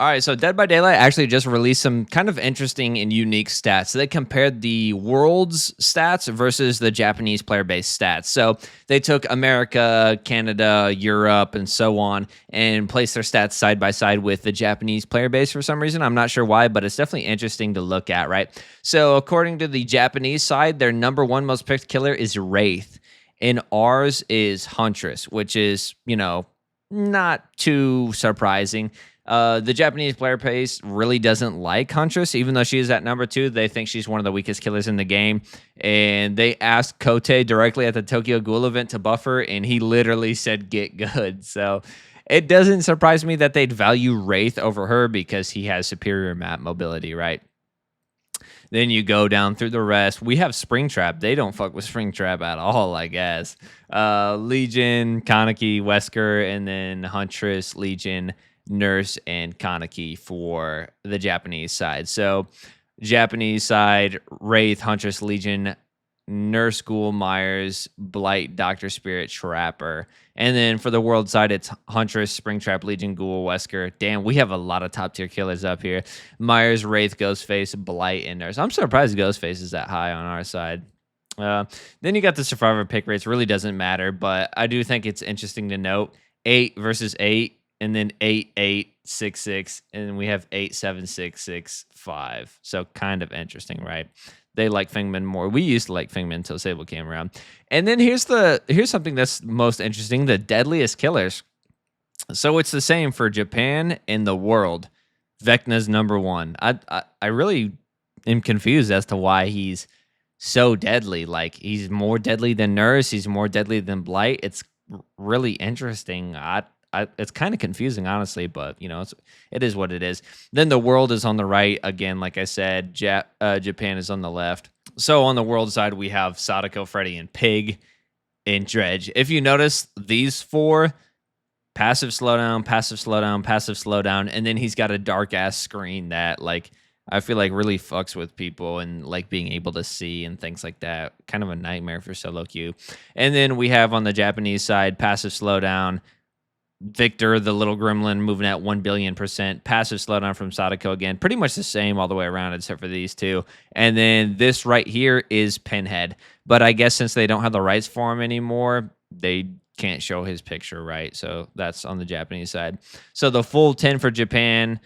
All right, so Dead by Daylight actually just released some kind of interesting and unique stats. So they compared the world's stats versus the Japanese player base stats. So they took America, Canada, Europe, and so on and placed their stats side by side with the Japanese player base for some reason. I'm not sure why, but it's definitely interesting to look at, right? So according to the Japanese side, their number one most picked killer is Wraith, and ours is Huntress, which is, not too surprising. The Japanese player base really doesn't like Huntress, even though she is at number two. They think she's one of the weakest killers in the game. And they asked Kote directly at the Tokyo Ghoul event to buff her, and he literally said, get good. So it doesn't surprise me that they'd value Wraith over her because he has superior map mobility, right? Then you go down through the rest. We have Springtrap. They don't fuck with Springtrap at all, I guess. Legion, Kaneki, Wesker, and then Huntress, Legion, Nurse, and Kaneki for the Japanese side. So, Japanese side, Wraith, Huntress, Legion, Nurse, Ghoul, Myers, Blight, Doctor Spirit, Trapper. And then for the world side, it's Huntress, Springtrap, Legion, Ghoul, Wesker. Damn, we have a lot of top tier killers up here. Myers, Wraith, Ghostface, Blight, and Nurse. I'm surprised Ghostface is that high on our side. Then you got the survivor pick rates. Really doesn't matter, but I do think it's interesting to note 8 versus 8, and then 8, 8, 6, 6, and then we have 8, 7, 6, 6, 5. So kind of interesting, right? They like Fengman more. We used to like Fengman until Sable came around. And then here's something that's most interesting: the deadliest killers. So it's the same for Japan and the world. Vecna's number one. I really am confused as to why he's so deadly. Like, he's more deadly than Nurse. He's more deadly than Blight. It's really interesting. It's kind of confusing, honestly, but it is what it is. Then the world is on the right again. Like I said, Japan is on the left. So on the world side, we have Sadako, Freddy, and Pig, and Dredge. If you notice, these four: passive slowdown, passive slowdown, passive slowdown, and then he's got a dark ass screen that, like, I feel like really fucks with people and like being able to see and things like that. Kind of a nightmare for solo queue. And then we have on the Japanese side, passive slowdown, Victor, the little gremlin, moving at 1 billion%. Passive slowdown from Sadako again. Pretty much the same all the way around, except for these two. And then this right here is Pinhead. But I guess since they don't have the rights for him anymore, they can't show his picture, right? So that's on the Japanese side. So the full 10 for Japan,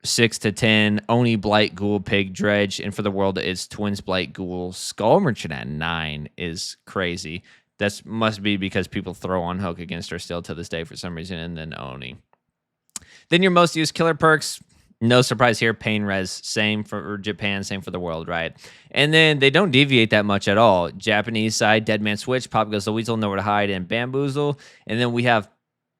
6 to 10, Oni, Blight, Ghoul, Pig, Dredge. And for the world, it's Twins, Blight, Ghoul. Skull Merchant at 9 is crazy. That must be because people throw on Hook against her still to this day for some reason, and then Oni. Then your most used killer perks, no surprise here, Pain Res, same for Japan, same for the world, right? And then they don't deviate that much at all. Japanese side, Dead Man Switch, Pop Goes the Weasel, Nowhere to Hide, and Bamboozle. And then we have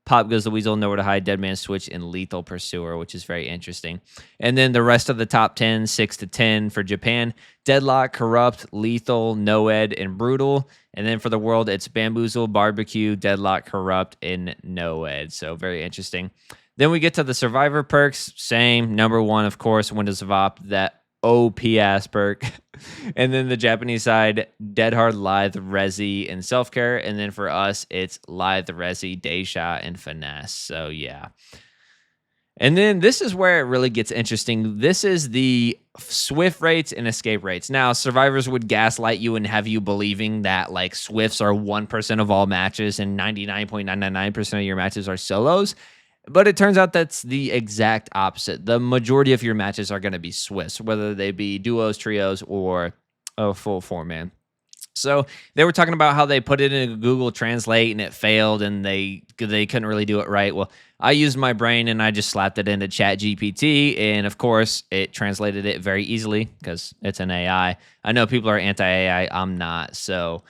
Pop Goes the Weasel, Nowhere to Hide, Dead Man Switch, and Lethal Pursuer, which is very interesting. And then the rest of the top 10, 6 to 10 for Japan: Deadlock, Corrupt, Lethal, Noed, and Brutal. And then for the world, it's Bamboozle, Barbecue, Deadlock, Corrupt, and Noed. So very interesting. Then we get to the Survivor perks. Same. Number one, of course, Windows of Op, that OP-ass perk. And then the Japanese side, Dead Hard, Lithe, Resi, and Self-Care. And then for us, it's Lithe, Resi, Daysha, and Finesse. So, yeah. And then this is where it really gets interesting. This is the Swift rates and escape rates. Now, survivors would gaslight you and have you believing that, like, Swifts are 1% of all matches and 99.999% of your matches are solos. But it turns out that's the exact opposite. The majority of your matches are going to be Swifts, whether they be duos, trios, or a full four-man. So they were talking about how they put it in Google Translate and it failed and they couldn't really do it right. Well, I used my brain and I just slapped it into ChatGPT, and of course it translated it very easily because it's an AI. I know people are anti-AI. I'm not. So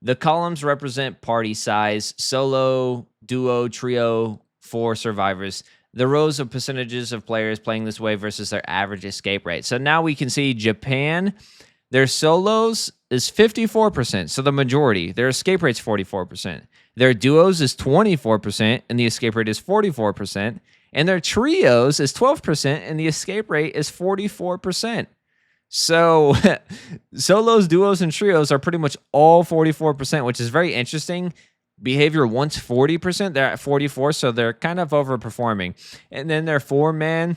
the columns represent party size: solo, duo, trio, for survivors. The rows of percentages of players playing this way versus their average escape rate. So now we can see Japan, their solos is 54%, so the majority. Their escape rate's 44%. Their duos is 24%, and the escape rate is 44%. And their trios is 12%, and the escape rate is 44%. So solos, duos, and trios are pretty much all 44%, which is very interesting. Behavior once 40%, they're at 44, so they're kind of overperforming. And then their four-man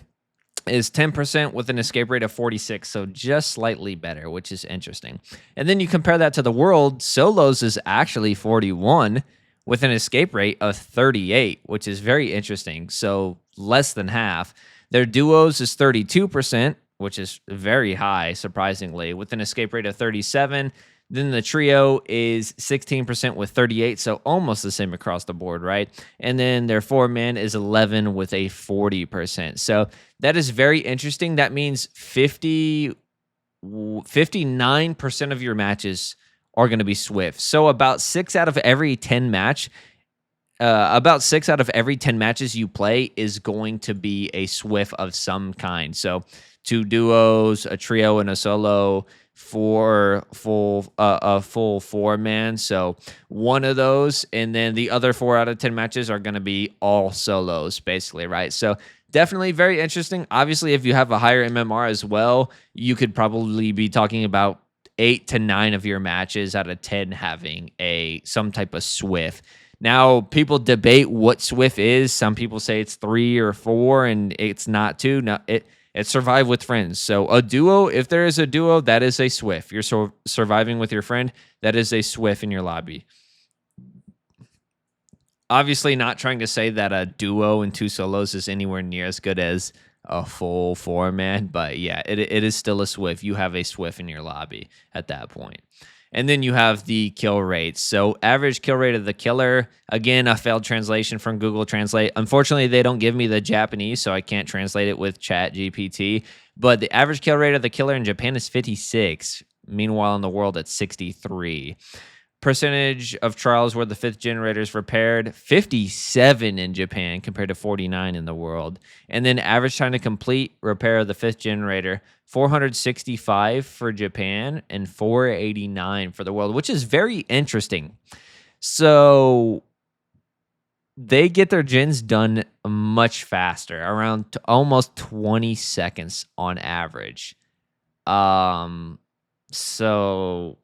is 10% with an escape rate of 46, so just slightly better, which is interesting. And then you compare that to the world, solos is actually 41 with an escape rate of 38, which is very interesting, so less than half. Their duos is 32%, which is very high, surprisingly, with an escape rate of 37. Then the trio is 16% with 38, so almost the same across the board, right? And then their four-man is 11 with a 40%. So that is very interesting. That means 59% of your matches are going to be Swift. So about 6 out of every 10 matches you play is going to be a Swift of some kind. So 2 duos, a trio, and a solo, a full four-man. So one of those, and then the other 4 out of 10 matches are going to be all solos, basically, right? So definitely very interesting. Obviously, if you have a higher MMR as well, you could probably be talking about 8 to 9 of your matches out of 10 having some type of Swift. Now, people debate what Swift is. Some people say it's 3 or 4, and it's not 2. No, it's survive with friends. So a duo, if there is a duo, that is a Swift. You're surviving with your friend, that is a Swift in your lobby. Obviously, not trying to say that a duo and 2 solos is anywhere near as good as a full four-man, but yeah, it is still a Swift. You have a Swift in your lobby at that point. And then you have the kill rates. So average kill rate of the killer, again, a failed translation from Google Translate. Unfortunately, they don't give me the Japanese, so I can't translate it with Chat GPT. But the average kill rate of the killer in Japan is 56. Meanwhile, in the world, it's 63. Percentage of trials where the 5th generator is repaired, 57 in Japan compared to 49 in the world. And then average time to complete repair of the 5th generator, 465 for Japan and 489 for the world, which is very interesting. So they get their gens done much faster, around almost 20 seconds on average. So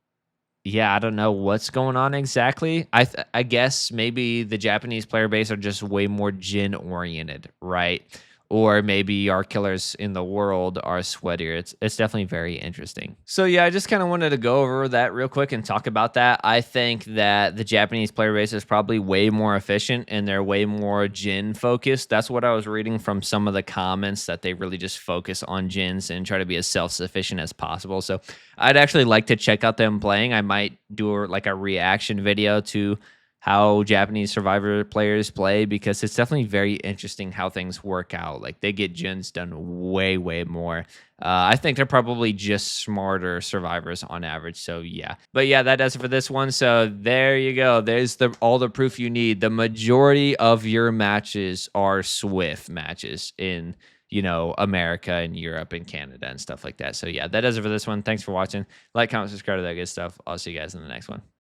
yeah, I don't know what's going on exactly. I guess maybe the Japanese player base are just way more gen oriented, right? Or maybe our killers in the world are sweatier. It's definitely very interesting. So yeah, I just kind of wanted to go over that real quick and talk about that. I think that the Japanese player base is probably way more efficient and they're way more gen focused. That's what I was reading from some of the comments, that they really just focus on gens and try to be as self-sufficient as possible. So I'd actually like to check out them playing. I might do like a reaction video to how Japanese Survivor players play, because it's definitely very interesting how things work out. Like, they get gens done way, way more. I think they're probably just smarter survivors on average. So yeah, but yeah, that does it for this one. So there you go. There's all the proof you need. The majority of your matches are Swift matches in, America and Europe and Canada and stuff like that. So yeah, that does it for this one. Thanks for watching. Like, comment, subscribe to that good stuff. I'll see you guys in the next one.